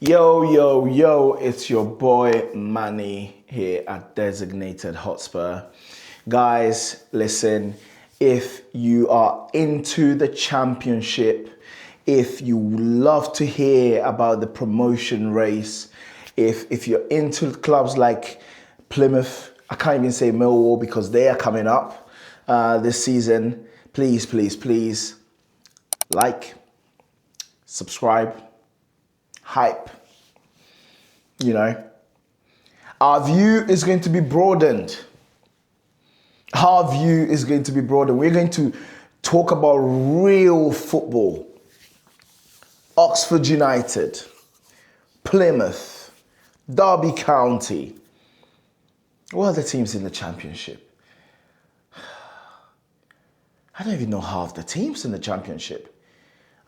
Yo, yo, yo, it's your boy Manny here at Designated Hotspur. Guys, listen, if you are into the championship, if you love to hear about the promotion race, if you're into clubs like Plymouth, I can't even say Millwall because they are coming up this season, please, like, subscribe, hype, Our view is going to be broadened. We're going to talk about real football. Oxford United, Plymouth, Derby County. What are the teams in the championship? I don't even know half the teams in the championship.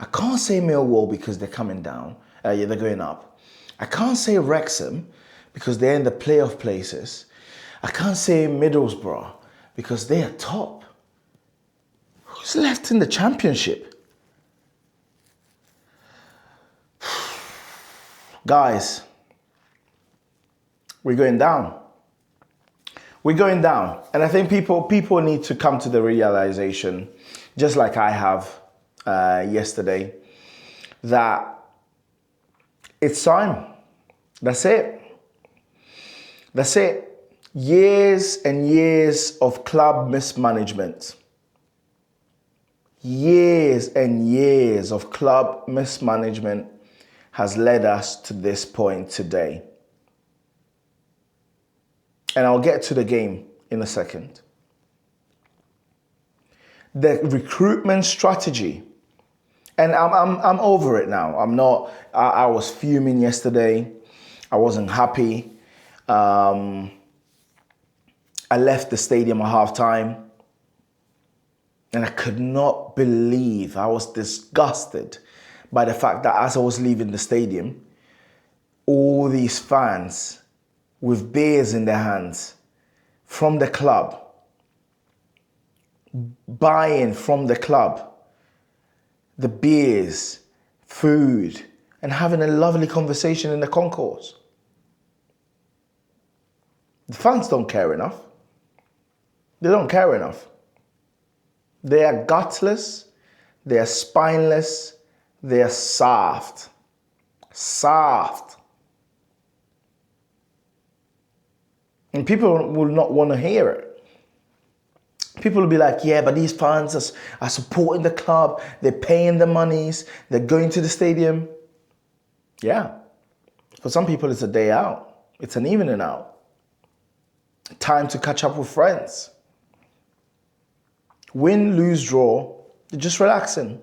I can't say Millwall because they're coming down. They're going up. I can't say Wrexham because they're in the playoff places. I can't say Middlesbrough because they are top. Who's left in the championship? Guys, we're going down. And I think people need to come to the realization, just like I have yesterday, that it's time. That's it. Years and years of club mismanagement. Has led us to this point today. And I'll get to the game in a second. The recruitment strategy, and I'm over it now. I was fuming yesterday. I wasn't happy. I left the stadium at halftime, and I could not believe, I was disgusted by the fact that as I was leaving the stadium, all these fans with beers in their hands from the club, buying from the club the beers, food, and having a lovely conversation in the concourse. The fans don't care enough. They don't care enough. They are gutless, they are spineless, they are soft. And people will not want to hear it. People will be like, yeah, but these fans are supporting the club. They're paying the monies. They're going to the stadium. Yeah. For some people, it's a day out. It's an evening out. Time to catch up with friends. Win, lose, draw. They're just relaxing.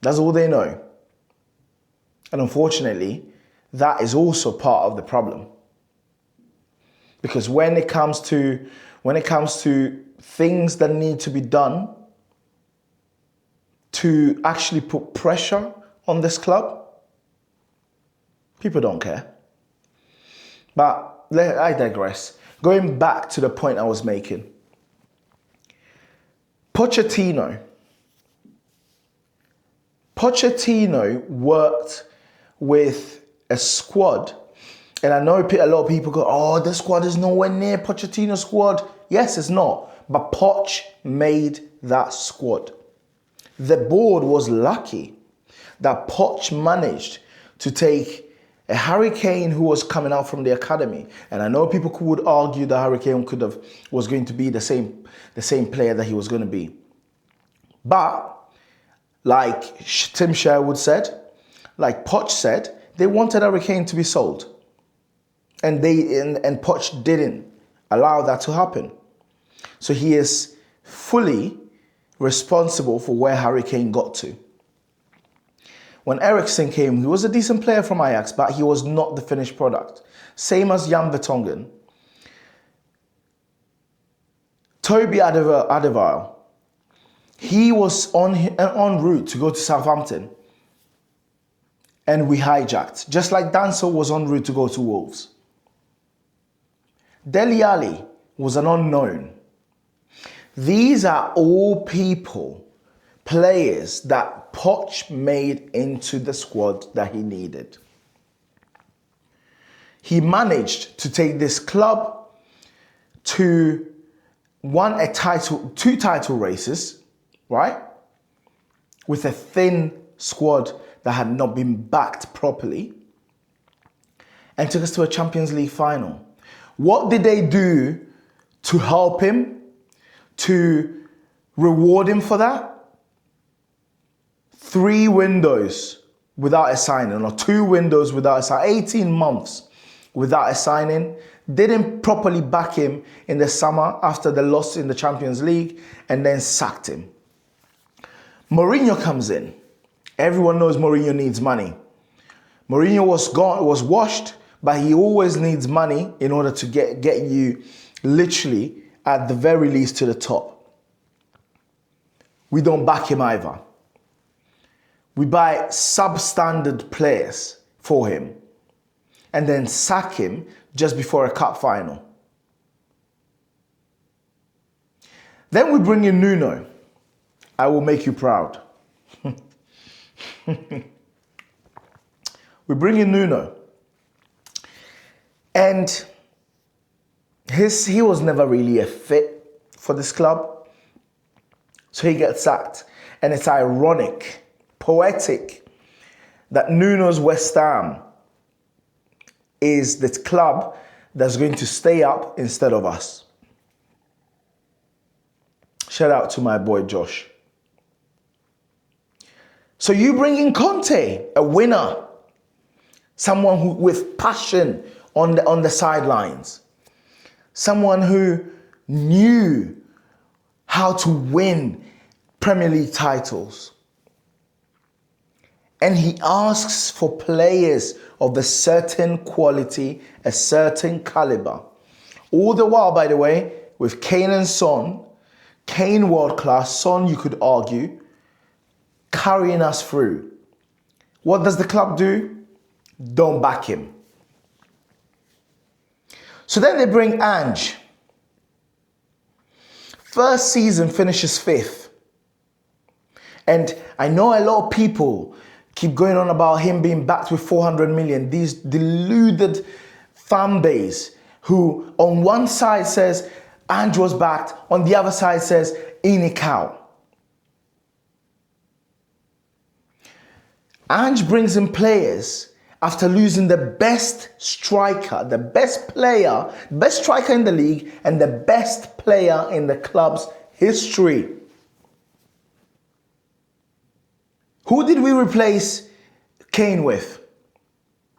That's all they know. And unfortunately, that is also part of the problem. Because when it comes to things that need to be done to actually put pressure on this club, people don't care. But I digress. Going back to the point I was making. Pochettino worked with a squad. And I know a lot of people go, oh, the squad is nowhere near Pochettino's squad. Yes, it's not. But Poch made that squad. The board was lucky that Poch managed to take a Harry Kane who was coming out from the academy. And I know people would argue that Harry Kane was going to be the same player that he was going to be. But like Tim Sherwood said, like Poch said, they wanted Harry Kane to be sold. And Poch didn't allow that to happen. So he is fully responsible for where Harry Kane got to. When Eriksen came, he was a decent player from Ajax, but he was not the finished product. Same as Jan Vertonghen. Toby Alderweireld, he was en route to go to Southampton. And we hijacked, just like Danso was en route to go to Wolves. Dele Alli was an unknown. These are all players that Poch made into the squad that he needed. he managed to take this club to two title races, right? With a thin squad that had not been backed properly, and took us to a Champions League final. What did they do to help him, to reward him for that? 3 windows without a signing, or 2 windows without a signing, 18 months without a signing. Didn't properly back him in the summer after the loss in the Champions League, and then sacked him. Mourinho comes in. Everyone knows Mourinho needs money. Mourinho was washed, but he always needs money in order to get you literally at the very least to the top. We don't back him either. We buy substandard players for him and then sack him just before a cup final. Then we bring in Nuno. I will make you proud. We bring in Nuno. And he was never really a fit for this club. So he gets sacked. And it's ironic, poetic, that Nuno's West Ham is the club that's going to stay up instead of us. Shout out to my boy Josh. So you bring in Conte, a winner, someone who with passion on the sidelines, someone who knew how to win Premier League titles. And he asks for players of a certain quality, a certain caliber. All the while, by the way, with Kane and Son, Kane world class, Son you could argue, carrying us through. What does the club do? Don't back him. So then they bring Ange. First season finishes 5th. And I know a lot of people keep going on about him being backed with 400 million. These deluded fan base who on one side says Ange was backed, on the other side says Inikau. Ange brings in players after losing the best striker, the best player, best striker in the league, and the best player in the club's history. Who did we replace Kane with?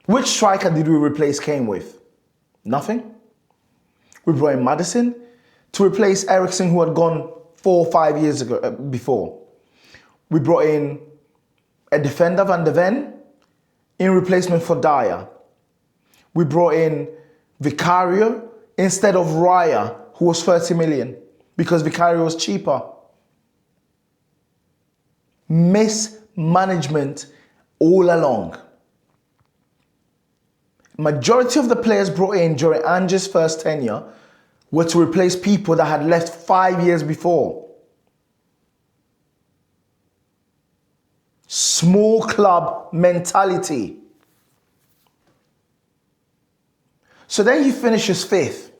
Which striker did we replace Kane with? Nothing. We brought in Maddison to replace Eriksen, who had gone 4 or 5 years ago before. We brought in a defender, Van de Ven, in replacement for Dyer. We brought in Vicario instead of Raya, who was 30 million, because Vicario was cheaper. Mismanagement all along. Majority of the players brought in during Ange's first tenure were to replace people that had left 5 years before. Small club mentality. So then he finishes 5th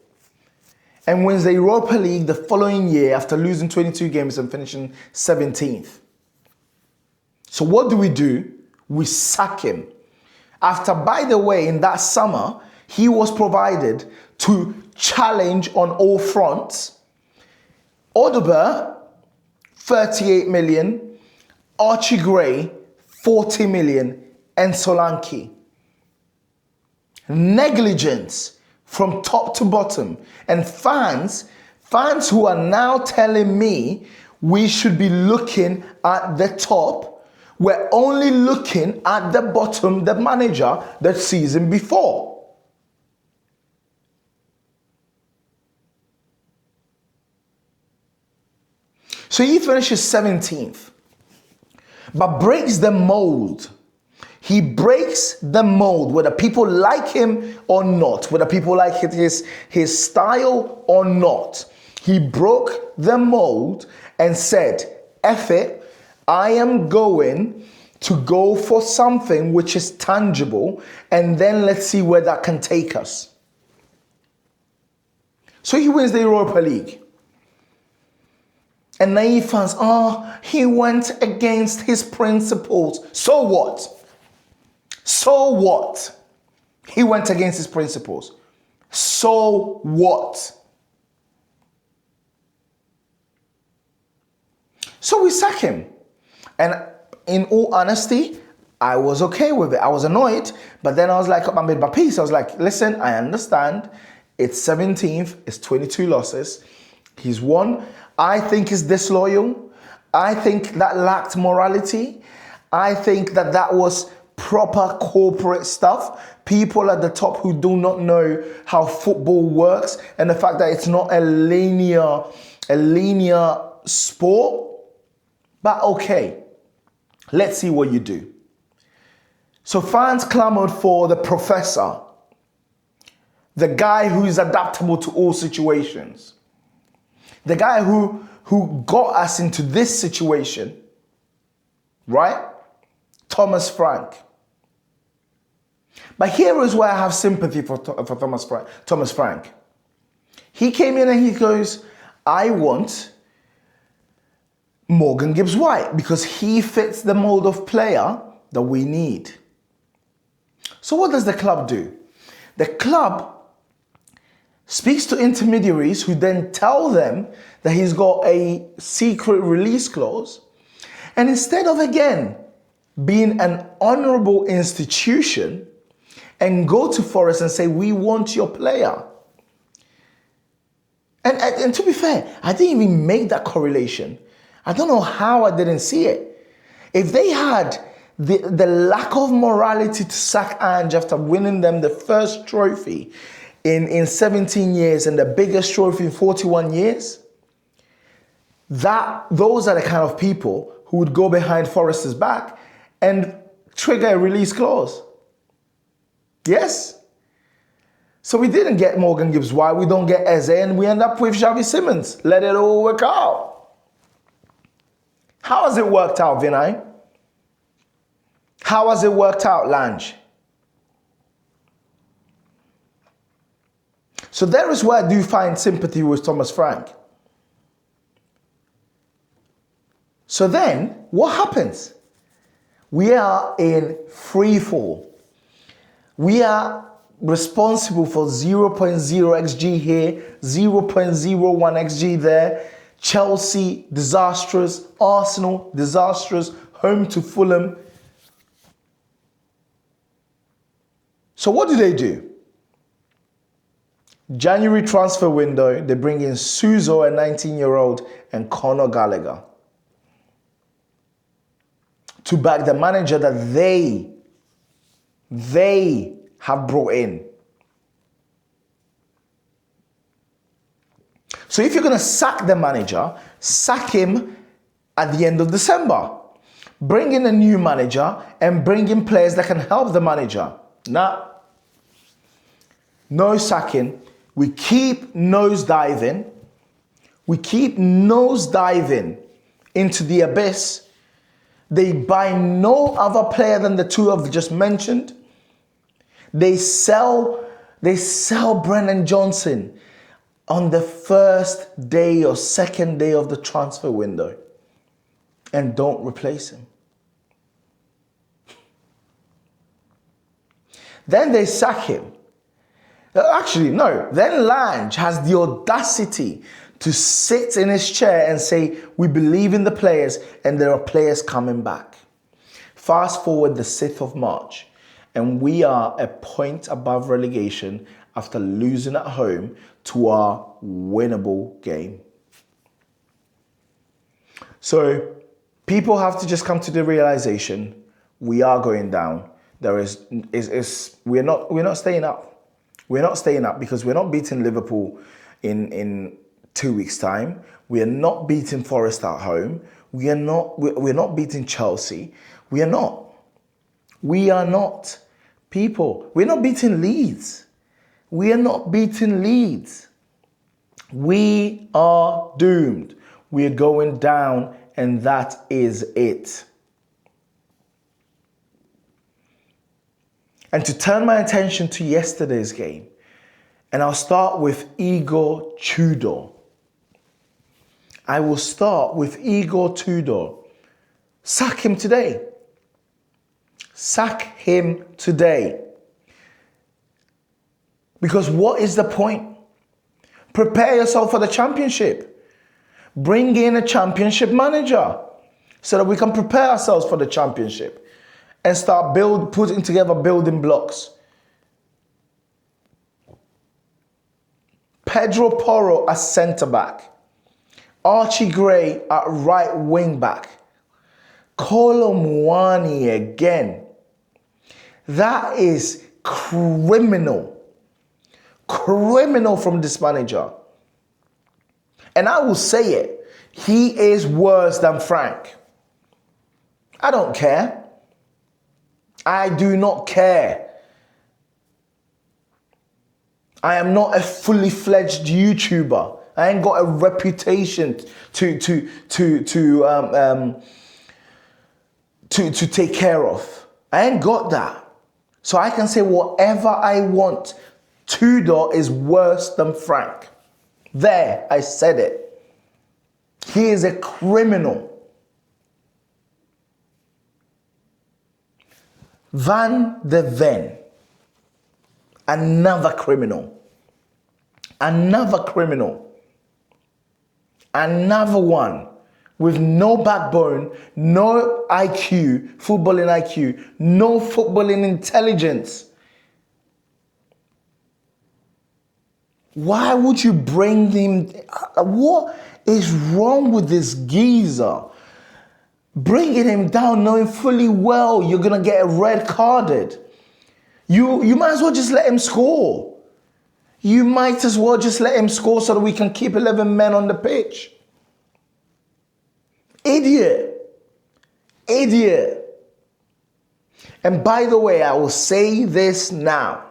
and wins the Europa League the following year after losing 22 games and finishing 17th. So what do? We sack him. After, by the way, in that summer, he was provided to challenge on all fronts. Odegaard, 38 million. Archie Gray, 40 million, and Solanke. Negligence from top to bottom. And fans who are now telling me we should be looking at the top, we're only looking at the bottom, the manager, the season before. So he finishes 17th. But breaks the mold. He breaks the mold, whether people like him or not, whether people like his style or not. He broke the mold and said, F it, I am going to go for something which is tangible, and then let's see where that can take us. So he wins the Europa League. And naive fans, he went against his principles. So what? So what? He went against his principles. So what? So we sack him. And in all honesty, I was okay with it. I was annoyed, but then I was like, I made my peace. I was like, listen, I understand. It's 17th, it's 22 losses. He's won. I think he's disloyal. I think that lacked morality. I think that was proper corporate stuff. People at the top who do not know how football works, and the fact that it's not a linear sport. But okay, let's see what you do. So fans clamored for the professor, the guy who is adaptable to all situations, the guy who got us into this situation, right? Thomas Frank. But here is where I have sympathy for Thomas Frank. He came in and he goes, I want Morgan Gibbs-White because he fits the mold of player that we need. So what does the club do? The club speaks to intermediaries who then tell them that he's got a secret release clause. And instead of, again, being an honorable institution and go to Forest and say, we want your player. And to be fair, I didn't even make that correlation. I don't know how I didn't see it. If they had the lack of morality to sack Ange after winning them the first trophy in 17 years and the biggest trophy in 41 years, those are the kind of people who would go behind Forest's back and trigger a release clause. Yes? So we didn't get Morgan Gibbs-White, we don't get Eze, and we end up with Xavi Simons. Let it all work out. How has it worked out, Vinay? How has it worked out, Lange? So there is where I do find sympathy with Thomas Frank. So then, what happens? We are in free fall. We are responsible for 0.0 XG here, 0.01 XG there. Chelsea, disastrous. Arsenal, disastrous. Home to Fulham. So what do? January transfer window, they bring in Suso, a 19-year-old, and Conor Gallagher to back the manager that they have brought in. So if you're going to sack the manager, sack him at the end of December. Bring in a new manager and bring in players that can help the manager. Nah. No sacking. We keep nosediving. We keep nosediving into the abyss. They buy no other player than the two I've just mentioned. They sell Brennan Johnson on the first day or second day of the transfer window and don't replace him. Then they sack him. Actually, no. Then Lange has the audacity to sit in his chair and say, we believe in the players and there are players coming back. Fast forward the 6th of March and we are a point above relegation after losing at home to our winnable game. So people have to just come to the realization we are going down. We're not staying up. We're not staying up because we're not beating Liverpool in 2 weeks' time. We are not beating Forest at home. We're not beating Chelsea. We are not. We are not. People, we're not beating Leeds. We are not beating Leeds. We are doomed. We are going down and that is it. And to turn my attention to yesterday's game, and I'll start with Igor Tudor. I will start with Igor Tudor. Sack him today. Sack him today. Because what is the point? Prepare yourself for the championship. Bring in a championship manager so that we can prepare ourselves for the championship and start putting together building blocks. Pedro Porro as centre-back. Archie Gray at right wing-back. Kolo Muani again. That is criminal. Criminal from this manager. And I will say it. He is worse than Frank. I don't care. I do not care. I am not a fully fledged YouTuber. I ain't got a reputation to take care of. I ain't got that. So I can say whatever I want. Tudor is worse than Frank. There, I said it. He is a criminal. Van de Ven. Another criminal. Another criminal. Another one with no backbone, no IQ, footballing IQ, no footballing intelligence. Why would you bring him? What is wrong with this geezer? Bringing him down knowing fully well you're going to get red carded. You might as well just let him score. You might as well just let him score so that we can keep 11 men on the pitch. Idiot. Idiot. And by the way, I will say this now.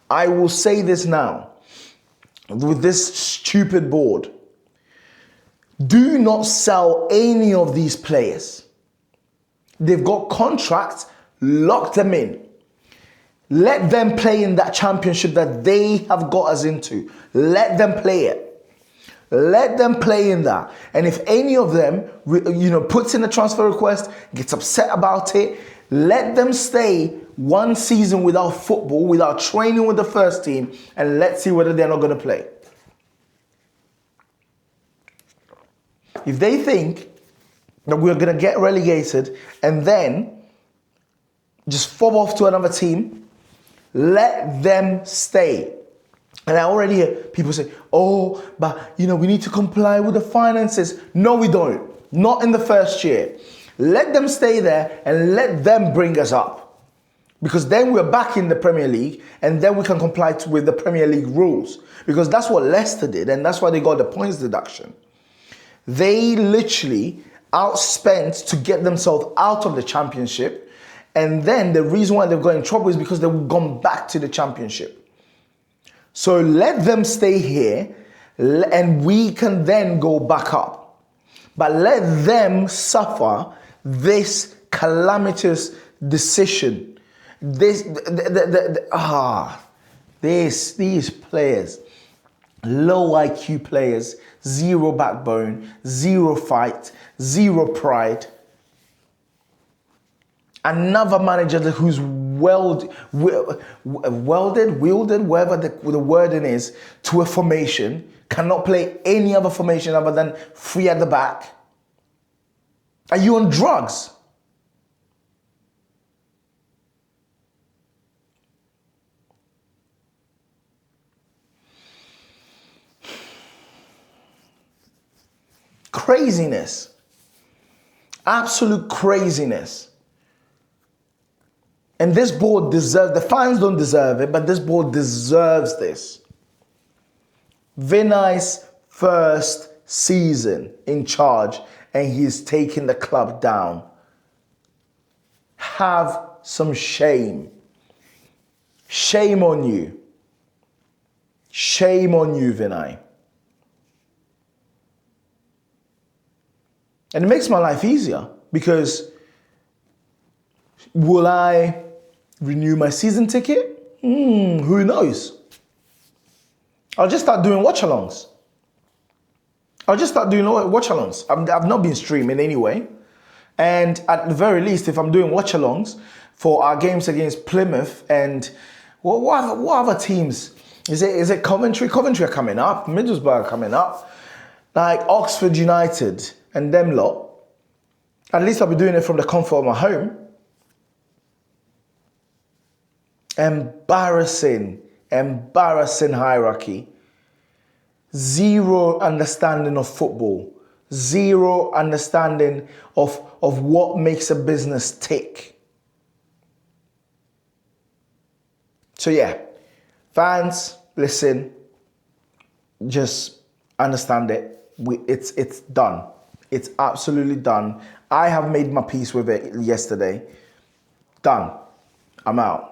I will say this now. With this stupid board. Do not sell any of these players. They've got contracts, lock them in. Let them play in that championship that they have got us into. Let them play it. Let them play in that. And if any of them, puts in a transfer request, gets upset about it, let them stay one season without football, without training with the first team, and let's see whether they're not going to play. If they think that we're going to get relegated and then just fob off to another team, let them stay. And I already hear people say, oh, but we need to comply with the finances. No, we don't. Not in the first year. Let them stay there and let them bring us up. Because then we're back in the Premier League and then we can comply with the Premier League rules. Because that's what Leicester did and that's why they got the points deduction. They literally outspent to get themselves out of the championship. And then the reason why they've got in trouble is because they've gone back to the championship. So let them stay here and we can then go back up. But let them suffer this calamitous decision. These players, low IQ players, zero backbone, zero fight, zero pride. Another manager who's wielded, whatever the wording is, to a formation, cannot play any other formation other than three at the back. Are you on drugs? Craziness. Absolute craziness. And this board deserves, the fans don't deserve it, but this board deserves this. Vinay's first season in charge and he's taking the club down. Have some shame. Shame on you. Shame on you, Vinay. And it makes my life easier because will I renew my season ticket? Who knows? I'll just start doing watch-alongs. I've not been streaming anyway. And at the very least, if I'm doing watch-alongs for our games against Plymouth and what other teams? Is it Coventry? Coventry are coming up. Middlesbrough are coming up. Like Oxford United and them lot. At least I'll be doing it from the comfort of my home. Embarrassing hierarchy. Zero understanding of football. Zero understanding of what makes a business tick. So yeah, fans, listen, just understand it. It's done. It's absolutely done. I have made my peace with it yesterday. Done. I'm out.